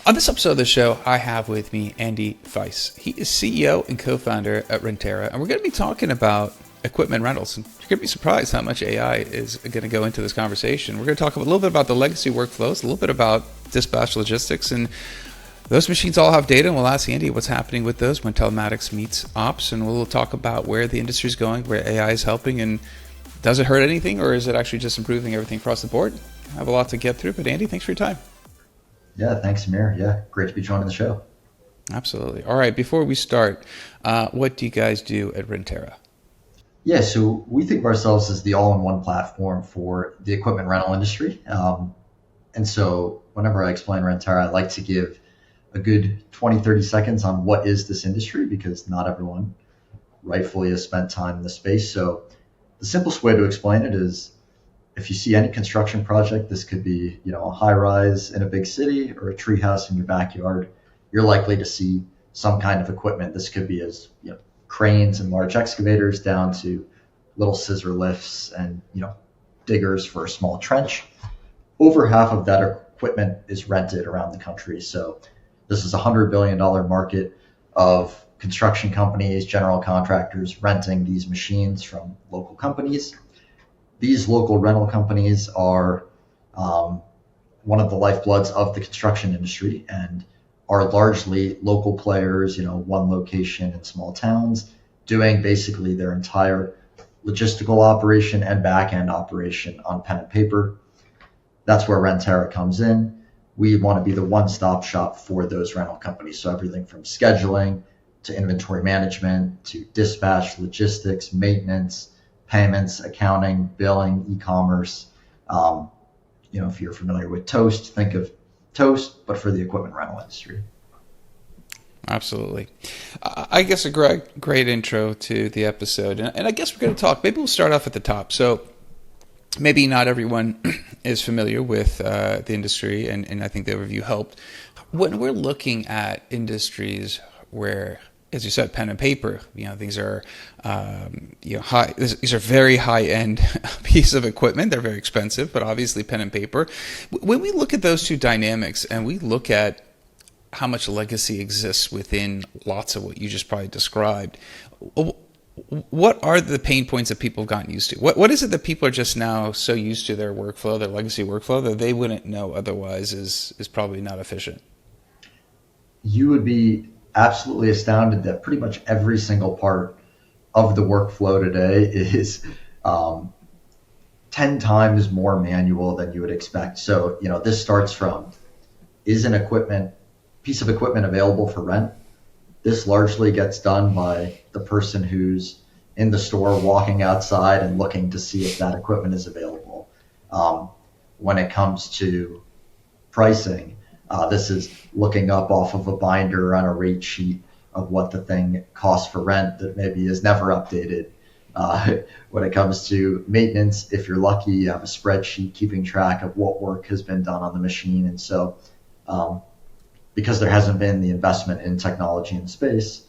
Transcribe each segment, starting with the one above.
On this episode of the show, I have with me Andy Weiss. He is CEO and co-founder at Rentera, and we're going to be talking about equipment rentals. And you're going to be surprised how much AI is going to go into this conversation. We're going to talk a little bit about the legacy workflows, a little bit about dispatch logistics, and those machines all have data, and we'll ask Andy what's happening with those when telematics meets ops, and we'll talk about where the industry is going, where AI is helping, and does it hurt anything, or is it actually just improving everything across the board? I have a lot to get through, but Andy, thanks for your time. Yeah, thanks, Amir. Yeah, great to be joining the show. Absolutely. All right, before we start, what do you guys do at Rentera? Yeah, so we think of ourselves as the all-in-one platform for the equipment rental industry. And so whenever I explain Rentera, I like to give a good 20, 30 seconds on what is this industry, because not everyone rightfully has spent time in the space. So the simplest way to explain it is, if you see any construction project, this could be, a high rise in a big city or a tree house in your backyard, you're likely to see some kind of equipment. This could be as, cranes and large excavators down to little scissor lifts and, diggers for a small trench. Over half of that equipment is rented around the country. So this is a $100 billion market of construction companies, general contractors renting these machines from local companies. These local rental companies are one of the lifebloods of the construction industry and are largely local players, one location in small towns, doing basically their entire logistical operation and back-end operation on pen and paper. That's where Rentera comes in. We want to be the one-stop shop for those rental companies. So everything from scheduling to inventory management to dispatch, logistics, maintenance, payments, accounting, billing, e-commerce. If you're familiar with Toast, think of Toast, but for the equipment rental industry. Absolutely. I guess a great intro to the episode. And I guess we're going to talk, maybe we'll start off at the top. So maybe not everyone is familiar with the industry, and I think the overview helped. When we're looking at industries where, as you said, pen and paper, these are, high. These are very high-end piece of equipment. They're very expensive, but obviously pen and paper. When we look at those two dynamics and we look at how much legacy exists within lots of what you just probably described, what are the pain points that people have gotten used to? What is it that people are just now so used to their workflow, their legacy workflow, that they wouldn't know otherwise is probably not efficient? You would be absolutely astounded that pretty much every single part of the workflow today is 10 times more manual than you would expect. So, this starts from, is an piece of equipment available for rent? This largely gets done by the person who's in the store walking outside and looking to see if that equipment is available. When it comes to pricing, this is looking up off of a binder on a rate sheet of what the thing costs for rent that maybe is never updated. When it comes to maintenance, if you're lucky, you have a spreadsheet keeping track of what work has been done on the machine. And so because there hasn't been the investment in technology in space,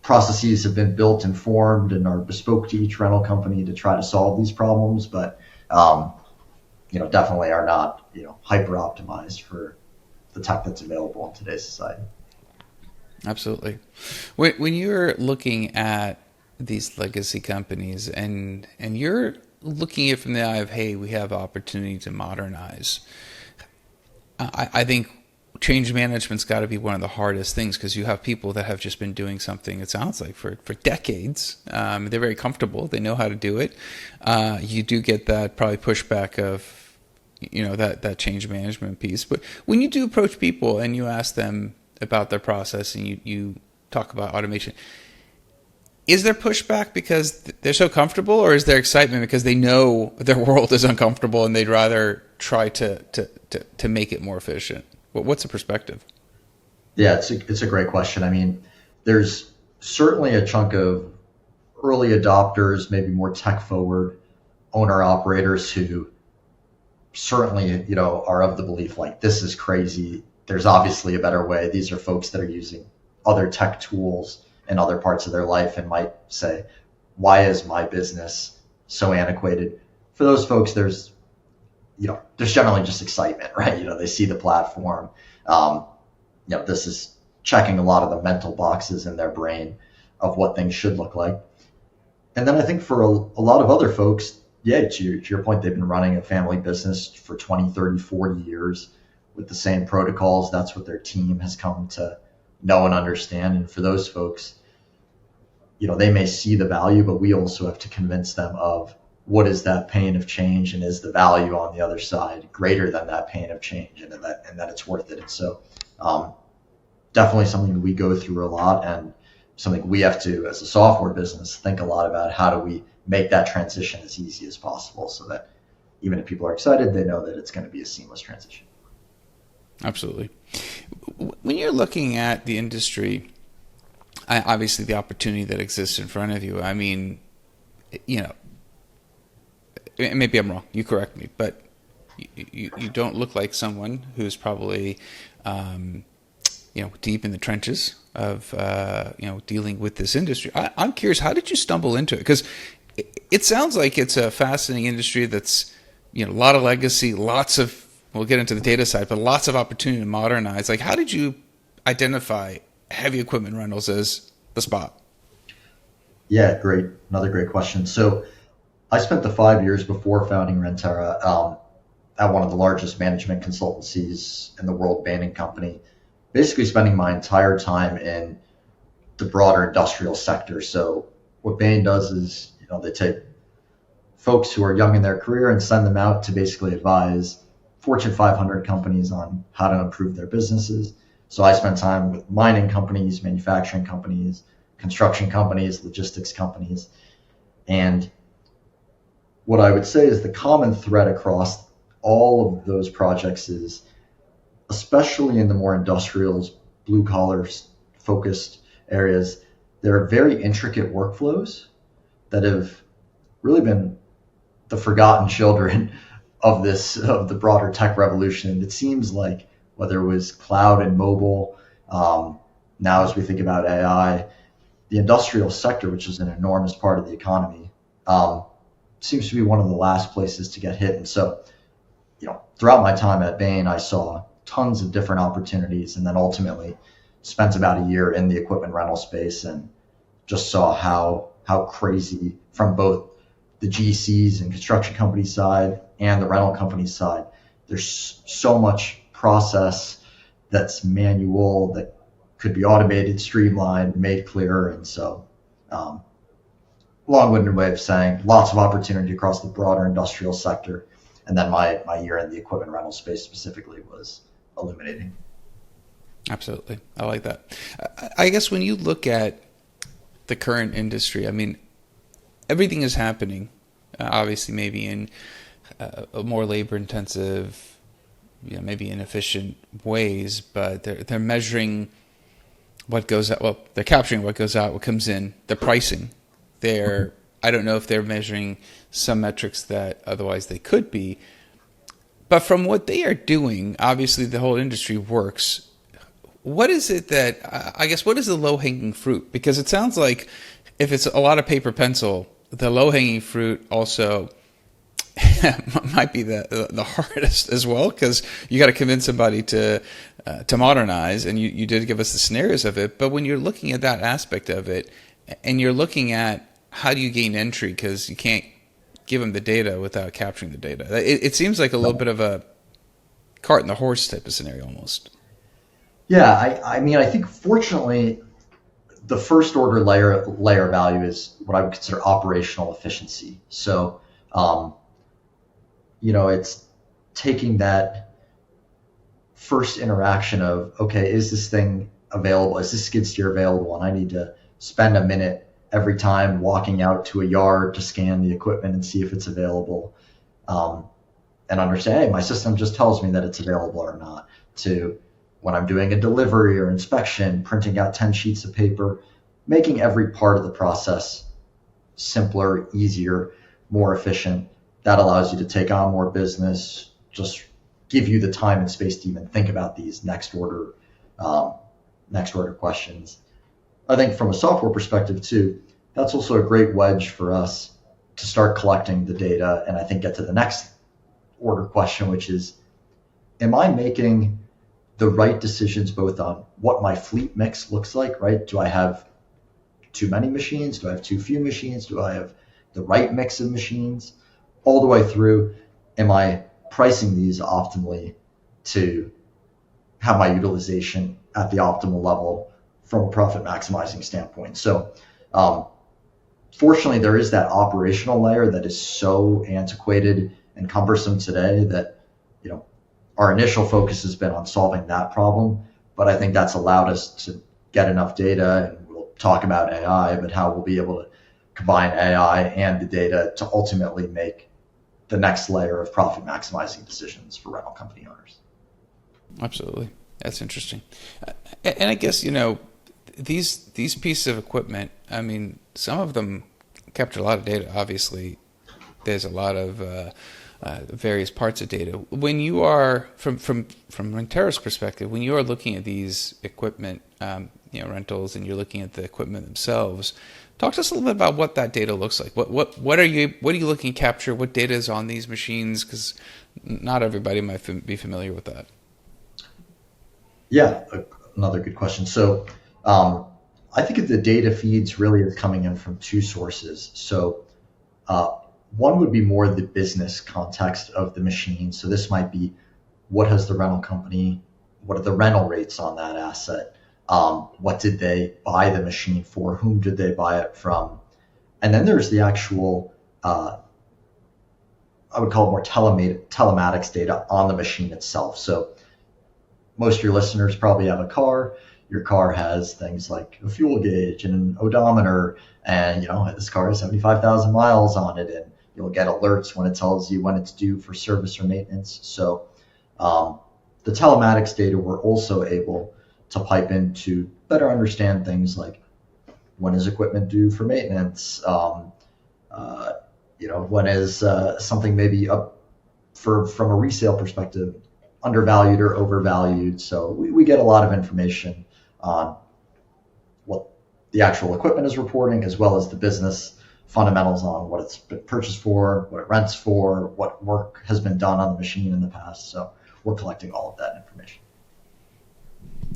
processes have been built and formed and are bespoke to each rental company to try to solve these problems, but definitely are not hyper optimized for the tech that's available in today's society. Absolutely. When you're looking at these legacy companies and you're looking at it from the eye of, hey, we have opportunity to modernize, I think change management's got to be one of the hardest things, because you have people that have just been doing something, it sounds like, for decades. They're very comfortable. They know how to do it. You do get that probably pushback of, that change management piece. But when you do approach people and you ask them about their process and you talk about automation, is there pushback because they're so comfortable, or is there excitement because they know their world is uncomfortable and they'd rather try to make it more efficient? What's the perspective? Yeah, it's a great question. I mean, there's certainly a chunk of early adopters, maybe more tech forward owner operators who certainly, are of the belief, like, this is crazy. There's obviously a better way. These are folks that are using other tech tools in other parts of their life and might say, why is my business so antiquated? For those folks, there's generally just excitement, right? They see the platform. this is checking a lot of the mental boxes in their brain of what things should look like. And then I think for a lot of other folks, yeah, to your point, they've been running a family business for 20, 30, 40 years with the same protocols. That's what their team has come to know and understand. And for those folks, they may see the value, but we also have to convince them of what is that pain of change, and is the value on the other side greater than that pain of change, and that it's worth it. And so, definitely something we go through a lot, and something we have to, as a software business, think a lot about. How do we make that transition as easy as possible, so that even if people are excited, they know that it's going to be a seamless transition. Absolutely. When you're looking at the industry, obviously the opportunity that exists in front of you, I mean, you know, maybe I'm wrong, you correct me, but you don't look like someone who's probably, deep in the trenches of, dealing with this industry. I'm curious, how did you stumble into it? Because it sounds like it's a fascinating industry that's, a lot of legacy, lots of, we'll get into the data side, but lots of opportunity to modernize. Like, how did you identify heavy equipment rentals as the spot? Yeah, great. Another great question. So I spent the 5 years before founding Rentera at one of the largest management consultancies in the world, Bain& Company, basically spending my entire time in the broader industrial sector. So what Bain does is, they take folks who are young in their career and send them out to basically advise Fortune 500 companies on how to improve their businesses. So I spent time with mining companies, manufacturing companies, construction companies, logistics companies. And what I would say is the common thread across all of those projects is, especially in the more industrials, blue collar focused areas, there are very intricate workflows that have really been the forgotten children of the broader tech revolution. And it seems like, whether it was cloud and mobile, now as we think about AI, the industrial sector, which is an enormous part of the economy, seems to be one of the last places to get hit. And so, throughout my time at Bain, I saw tons of different opportunities, and then ultimately spent about a year in the equipment rental space, and just saw how crazy, from both the GCs and construction company side and the rental company side, there's so much process that's manual that could be automated, streamlined, made clearer. And so, long-winded way of saying, lots of opportunity across the broader industrial sector. And then my year in the equipment rental space specifically was illuminating. Absolutely. I like that. I guess when you look at the current industry, I mean, everything is happening, obviously, maybe in a more labor intensive, maybe inefficient ways, but they're measuring what goes out. Well, they're capturing what goes out, what comes in, the pricing. I don't know if they're measuring some metrics that otherwise they could be, but from what they are doing, obviously the whole industry works. What is it that, I guess, what is the low hanging fruit? Because it sounds like if it's a lot of paper pencil, the low hanging fruit also might be the hardest as well, because you got to convince somebody to modernize, and you did give us the scenarios of it. But when you're looking at that aspect of it, and you're looking at how do you gain entry, because you can't give them the data without capturing the data. It seems like a little bit of a cart and the horse type of scenario almost. Yeah, I mean, I think fortunately, the first order layer value is what I would consider operational efficiency. So, it's taking that first interaction of, okay, is this thing available? Is this skid steer available? And I need to spend a minute every time walking out to a yard to scan the equipment and see if it's available, and understand, hey, my system just tells me that it's available or not. To when I'm doing a delivery or inspection, printing out 10 sheets of paper, making every part of the process simpler, easier, more efficient. That allows you to take on more business, just give you the time and space to even think about these next order questions. I think from a software perspective too, that's also a great wedge for us to start collecting the data, and I think get to the next order question, which is, am I making the right decisions both on what my fleet mix looks like, right? Do I have too many machines? Do I have too few machines? Do I have the right mix of machines? All the way through, am I pricing these optimally to have my utilization at the optimal level from a profit maximizing standpoint? So, fortunately, there is that operational layer that is so antiquated and cumbersome today that, you know, our initial focus has been on solving that problem. But I think that's allowed us to get enough data, and we'll talk about AI, but how we'll be able to combine AI and the data to ultimately make the next layer of profit maximizing decisions for rental company owners. Absolutely. That's interesting. And I guess, these pieces of equipment, I mean, some of them capture a lot of data. Obviously, there's a lot of various parts of data. When you are, from Rentera's perspective, when you are looking at these equipment, rentals, and you're looking at the equipment themselves, talk to us a little bit about what that data looks like. What are you looking to capture? What data is on these machines? Because not everybody might be familiar with that. Yeah, another good question. So, I think the data feeds really is coming in from two sources. So, uh, one would be more the business context of the machine. So this might be, what has the rental company, what are the rental rates on that asset? What did they buy the machine for? Whom did they buy it from? And then there's the actual, I would call it more telematics data on the machine itself. So most of your listeners probably have a car. Your car has things like a fuel gauge and an odometer, and this car has 75,000 miles on it, and you'll get alerts when it tells you when it's due for service or maintenance. So, the telematics data, we're also able to pipe in to better understand things like, when is equipment due for maintenance? Uh, when is something maybe up from a resale perspective, undervalued or overvalued. So we get a lot of information on what the actual equipment is reporting, as well as the business fundamentals on what it's been purchased for, what it rents for, what work has been done on the machine in the past. So we're collecting all of that information.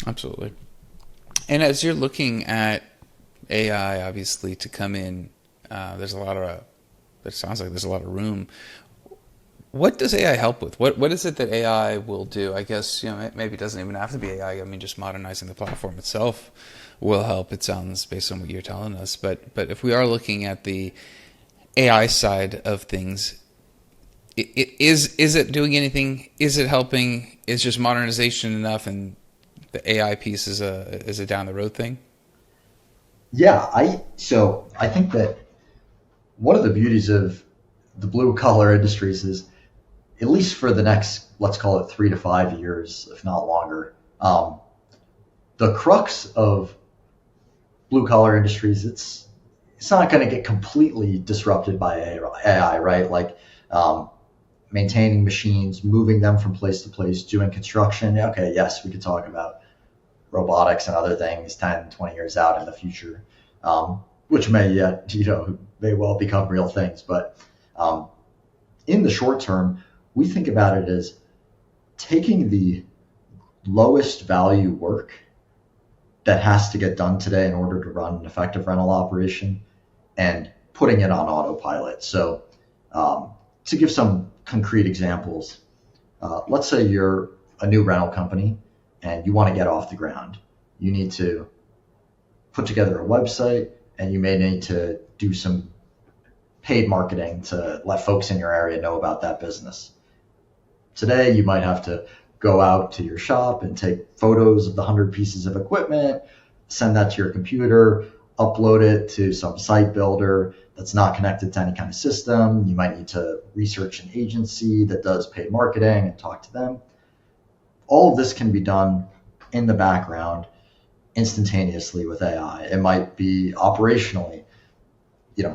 Absolutely. And as you're looking at AI, obviously, to come in, there's a lot of, it sounds like there's a lot of room. What does AI help with? What is it that AI will do? I guess, maybe it doesn't even have to be AI. I mean, just modernizing the platform itself will help. It sounds, based on what you're telling us. But if we are looking at the AI side of things, is it doing anything? Is it helping? Is just modernization enough, and the AI piece is a down the road thing? Yeah, I think that one of the beauties of the blue collar industries is, at least for the next, let's call it 3 to 5 years, if not longer, the crux of blue collar industries, it's not going to get completely disrupted by AI, right? Like, maintaining machines, moving them from place to place, doing construction. Okay, yes, we could talk about robotics and other things 10, 20 years out in the future, which may yet, may well become real things. But in the short term, we think about it as taking the lowest value work that has to get done today in order to run an effective rental operation and putting it on autopilot. So, to give some concrete examples, let's say you're a new rental company and you want to get off the ground. You need to put together a website, and you may need to do some paid marketing to let folks in your area know about that business. Today, you might have to go out to your shop and take photos of the 100 pieces of equipment, send that to your computer, upload it to some site builder that's not connected to any kind of system. You might need to research an agency that does paid marketing and talk to them. All of this can be done in the background instantaneously with AI. It might be operationally,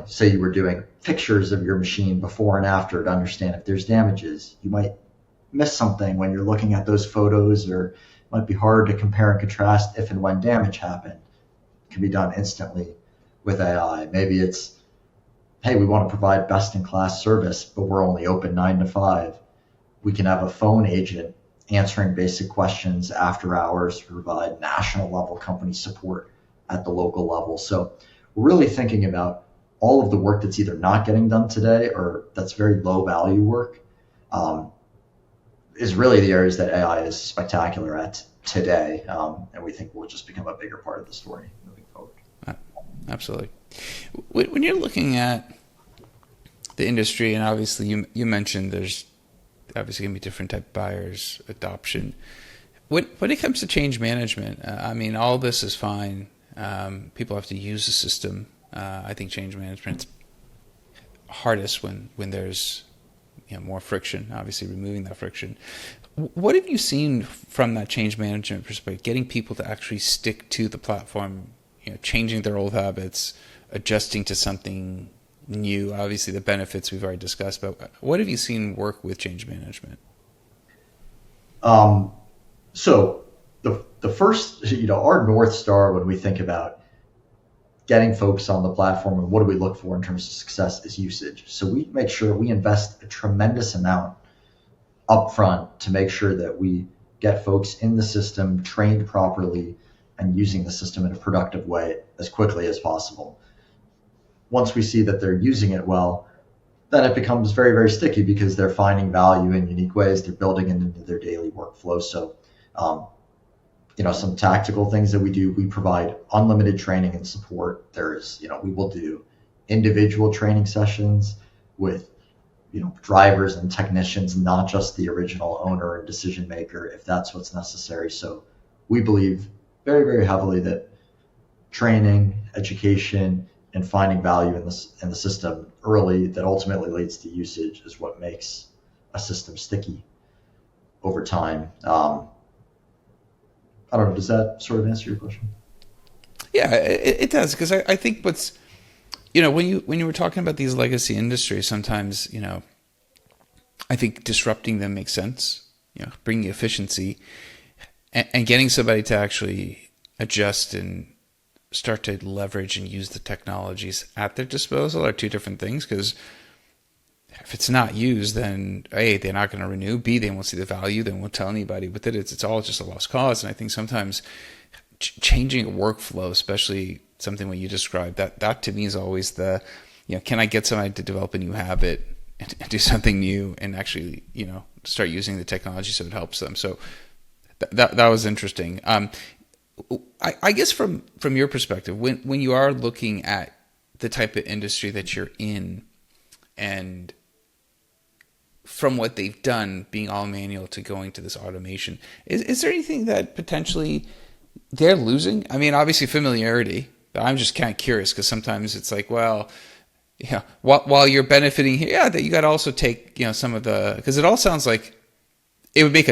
say you were doing pictures of your machine before and after to understand if there's damages. You might miss something when you're looking at those photos, or it might be hard to compare and contrast if and when damage happened. It can be done instantly with AI. Maybe it's, hey, we want to provide best in class service, but we're only open 9 to 5. We can have a phone agent answering basic questions after hours to provide national level company support at the local level. So we're really thinking about all of the work that's either not getting done today or that's very low value work, um, is really the areas that AI is spectacular at today. And we think will just become a bigger part of the story moving forward. Uh, Absolutely. When you're looking at the industry, and obviously you mentioned there's obviously going to be different type of buyers, adoption. When it comes to change management, I mean, all this is fine. People have to use the system. I think change management's hardest when there's more friction. Obviously, removing that friction. What have you seen from that change management perspective? Getting people to actually stick to the platform, changing their old habits, adjusting to something new. Obviously, the benefits we've already discussed, but what have you seen work with change management? Um, so the first, our North Star when we think about getting folks on the platform and what do we look for in terms of success is usage. So we make sure we invest a tremendous amount upfront to make sure that we get folks in the system trained properly and using the system in a productive way as quickly as possible. Once we see that they're using it well, then it becomes very, very sticky because they're finding value in unique ways. They're building it into their daily workflow. So, um, some tactical things that we do, we provide unlimited training and support. We will do individual training sessions with, drivers and technicians, not just the original owner and decision maker, if that's what's necessary. So we believe very, very heavily that training, education, and finding value in the system early that ultimately leads to usage is what makes a system sticky over time. I don't know. Does that sort of answer your question? Yeah, it does because I think what's when you were talking about these legacy industries, sometimes I think disrupting them makes sense. Bringing efficiency and getting somebody to actually adjust and start to leverage and use the technologies at their disposal are two different things. Because if it's not used, then A, they're not going to renew. B, they won't see the value. They won't tell anybody with it. It's all just a lost cause. And I think sometimes changing a workflow, especially something what you described, that to me is always can I get somebody to develop a new habit and do something new and actually, start using the technology so it helps them. So that was interesting. I guess from your perspective, when you are looking at the type of industry that you're in, and from what they've done, being all manual to going to this automation, is there anything that potentially they're losing? I mean, obviously familiarity, but I'm just kind of curious because sometimes it's like, well, while you're benefiting here, that you got to also take, some of the, because it all sounds like it would make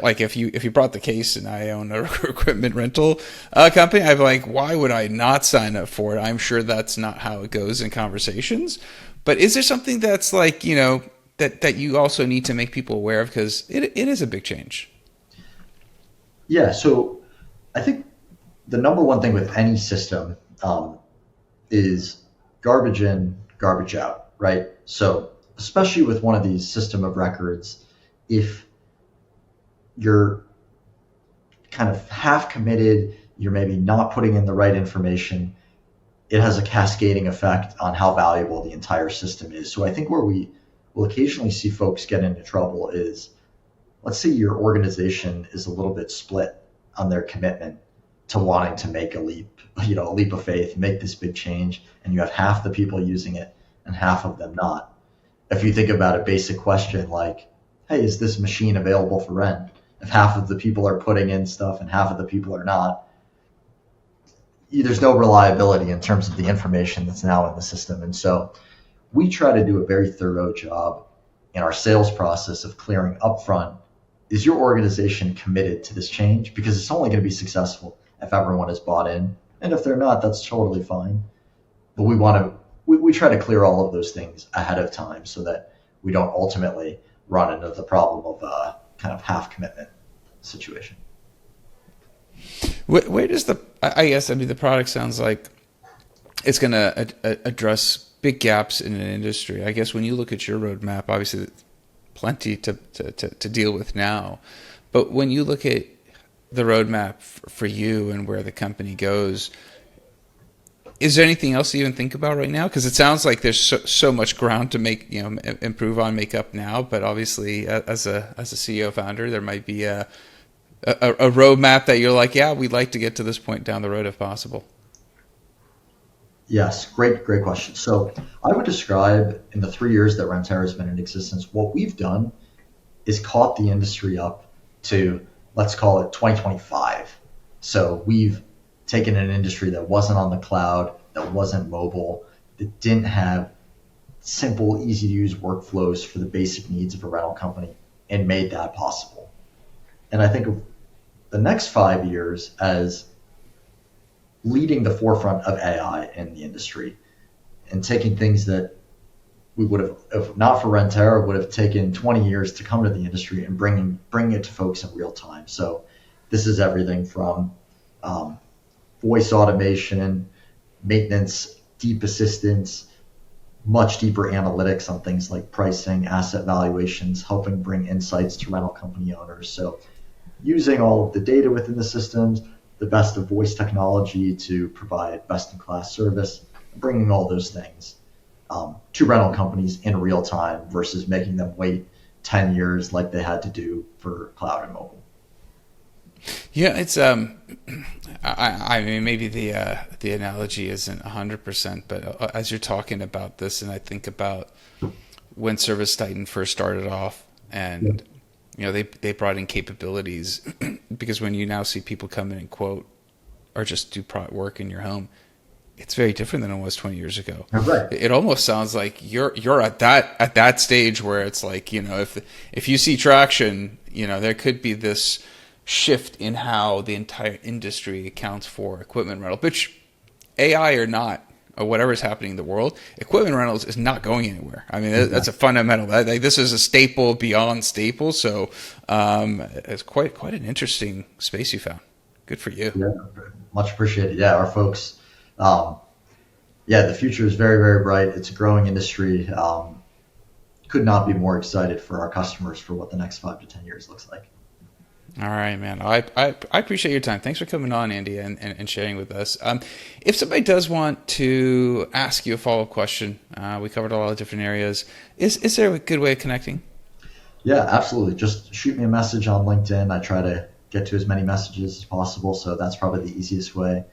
like if you brought the case and I own a equipment rental company, I'd be like, why would I not sign up for it? I'm sure that's not how it goes in conversations. But is there something that's like, that you also need to make people aware of because it is a big change? Yeah. So I think the number one thing with any system, is garbage in, garbage out, right? So especially with one of these system of records, if you're kind of half committed, you're maybe not putting in the right information, it has a cascading effect on how valuable the entire system is. So I think where we will occasionally see folks get into trouble is, let's say your organization is a little bit split on their commitment to wanting to make a leap of faith, make this big change, and you have half the people using it and half of them not. If you think about a basic question like, hey, is this machine available for rent? If half of the people are putting in stuff and half of the people are not, there's no reliability in terms of the information that's now in the system. And so we try to do a very thorough job in our sales process of clearing upfront, is your organization committed to this change? Because it's only going to be successful if everyone is bought in. And if they're not, that's totally fine. But we try to clear all of those things ahead of time so that we don't ultimately run into the problem of kind of half commitment situation. Where does I guess, I mean, the product sounds like it's going to address big gaps in an industry. I guess when you look at your roadmap, obviously plenty to deal with now. But when you look at the roadmap for you and where the company goes, is there anything else you even think about right now? Because it sounds like there's so much ground to make, improve on, make up now. But obviously, as a CEO founder, there might be a roadmap that you're like, yeah, we'd like to get to this point down the road if possible. Yes, great question. So I would describe in the 3 years that Rentera has been in existence, what we've done is caught the industry up to, let's call it 2025. So we've taken an industry that wasn't on the cloud, that wasn't mobile, that didn't have simple, easy to use workflows for the basic needs of a rental company, and made that possible. And I think of the next 5 years as leading the forefront of AI in the industry and taking things that we would have, if not for Rentera, would have taken 20 years to come to the industry and bringing it to folks in real time. So this is everything from voice automation, maintenance, deep assistance, much deeper analytics on things like pricing, asset valuations, helping bring insights to rental company owners. So using all of the data within the systems, the best of voice technology to provide best in class service, bringing all those things to rental companies in real time versus making them wait 10 years like they had to do for cloud and mobile. Yeah, it's I mean maybe the analogy isn't 100%, but as you're talking about this, and I think about when Service Titan first started off, Yeah. and they brought in capabilities because when you now see people come in and quote or just do work in your home, it's very different than it was 20 years ago. Right. It almost sounds like you're at that stage where it's like, if you see traction, there could be this shift in how the entire industry accounts for equipment rental, which AI or not, or whatever is happening in the world, equipment rentals is not going anywhere. I mean, that's a fundamental. This is a staple beyond staple. So it's quite an interesting space you found. Good for you. Yeah, much appreciated. Yeah, our folks. Um, yeah, the future is very, very bright. It's a growing industry. Could not be more excited for our customers for what the next 5 to 10 years looks like. All right, man. I appreciate your time. Thanks for coming on, Andy, and sharing with us. If somebody does want to ask you a follow-up question, we covered a lot of different areas. Is there a good way of connecting? Yeah, absolutely. Just shoot me a message on LinkedIn. I try to get to as many messages as possible, so that's probably the easiest way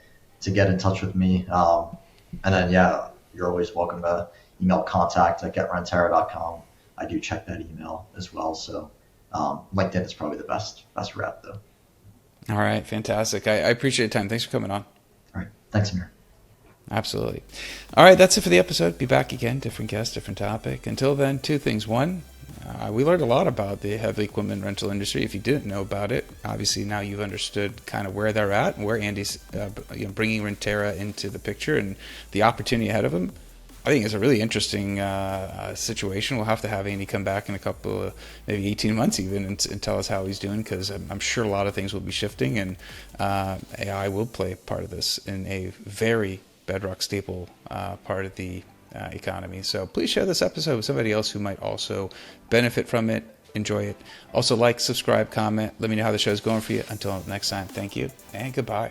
to get in touch with me. And then, yeah, you're always welcome to email contact@getrentera.com. I do check that email as well. So LinkedIn is probably the best route, though. All right, fantastic. I appreciate your time. Thanks for coming on. All right. Thanks, Amir. Absolutely. All right, that's it for the episode. Be back again, different guest, different topic. Until then, two things. One, we learned a lot about the heavy equipment rental industry. If you didn't know about it, obviously now you've understood kind of where they're at and where Andy's bringing Rentera into the picture and the opportunity ahead of him. I think it's a really interesting situation. We'll have to have Andy come back in a couple of maybe 18 months even and tell us how he's doing, because I'm sure a lot of things will be shifting, and AI will play part of this in a very bedrock staple part of the economy. So please share this episode with somebody else who might also benefit from it, enjoy it. Also like, subscribe, comment. Let me know how the show's going for you. Until next time, thank you and goodbye.